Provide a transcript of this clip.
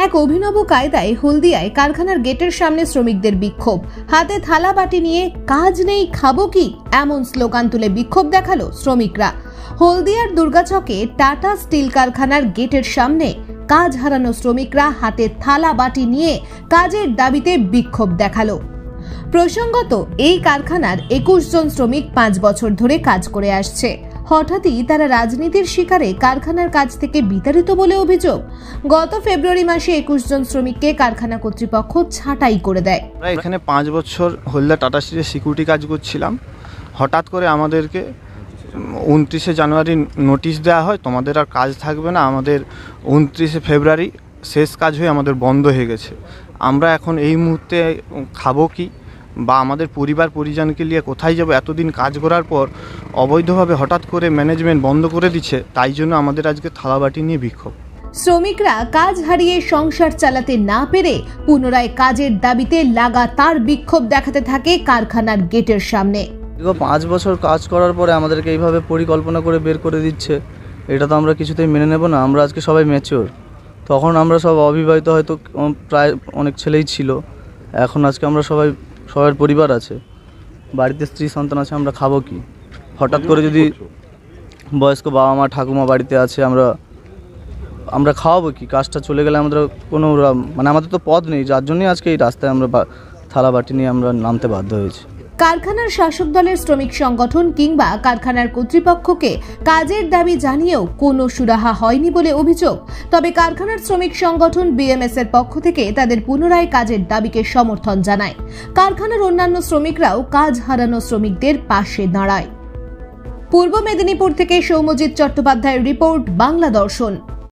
এক অভিনব কায়দায় হলদিয়ায় কারখানার গেটের সামনে শ্রমিকদের বিক্ষোভ। হাতে থালা বাটি নিয়ে কাজ নেই খাবো কি এমন স্লোগান তুলে বিক্ষোভ দেখালো শ্রমিকরা। হলদিয়ার দুর্গাচকে টাটা স্টিল কারখানার গেটের সামনে কাজ হারানো শ্রমিকরা হাতে থালা বাটি নিয়ে কাজের দাবিতে বিক্ষোভ দেখালো। প্রসঙ্গত, এই কারখানার 21 জন শ্রমিক 5 বছর ধরে কাজ করে আসছে। হঠাৎই তারা রাজনীতির শিকারে কারখানার কাজ থেকে বিতাড়িত বলে অভিযোগ। গত ফেব্রুয়ারি মাসে 21 জন শ্রমিককে কারখানা কর্তৃপক্ষ ছাঁটাই করে দেয়। এখানে 5 বছর হলদিয়া টাটা স্টিলের সিকিউরিটি কাজ করছিলাম। হঠাৎ করে আমাদেরকে 29শে জানুয়ারি নোটিশ দেওয়া হয়, তোমাদের আর কাজ থাকবে না। আমাদের 29শে ফেব্রুয়ারি শেষ কাজ হয়ে আমাদের বন্ধ হয়ে গেছে। আমরা এখন এই মুহূর্তে খাবো কি বা আমাদের পরিবার পরিজনকে নিয়ে কোথায় যাবো? এতদিন কাজ করার পর অবৈধভাবে হঠাৎ করে ম্যানেজমেন্ট বন্ধ করে দিচ্ছে, তাই জন্য আমাদের আজকে থালাবাটি নিয়ে বিক্ষোভ। শ্রমিকরা কাজ হারিয়ে সংসার চালাতে না পেরে পুনরায় কাজের দাবিতে লাগাতার বিক্ষোভ দেখাতে থাকে কারখানার গেটের সামনে। 5 বছর কাজ করার পরে আমাদেরকে এইভাবে পরিকল্পনা করে বের করে দিচ্ছে, এটা তো আমরা কিছুতেই মেনে নেব না। আমরা আজকে সবাই ম্যাচিওর, তখন আমরা সব অবিবাহিত, হয়তো প্রায় অনেক ছেলেই ছিল। এখন আজকে আমরা সবার পরিবার আছে, বাড়িতে স্ত্রী সন্তান আছে, আমরা খাবো কি? হঠাৎ করে যদি বয়স্ক বাবা মা ঠাকুমা বাড়িতে আছে, আমরা খাওয়াবো কি? কাজটা চলে গেলে আমাদের কোনো আমাদের তো পথ নেই, যার জন্যই আজকে এই রাস্তায় আমরা থালা বাটি নিয়ে আমরা নামতে বাধ্য হয়েছি। কারখানার শাসক দলের শ্রমিক সংগঠন কিংবা কারখানার কর্তৃপক্ষকে কাজের দাবি জানিয়েও কোনো সুরাহা হয়নি বলে অভিযোগ। তবে কারখানার শ্রমিক সংগঠন বিএমএস এর পক্ষ থেকে তাদের পুনরায় কাজের দাবিকে সমর্থন জানায়। কারখানার অন্যান্য শ্রমিকরাও কাজ হারানো শ্রমিকদের পাশে দাঁড়ায়। পূর্ব মেদিনীপুর থেকে সৌম্যজিৎ চট্টোপাধ্যায়ের রিপোর্ট, বাংলা দর্শন।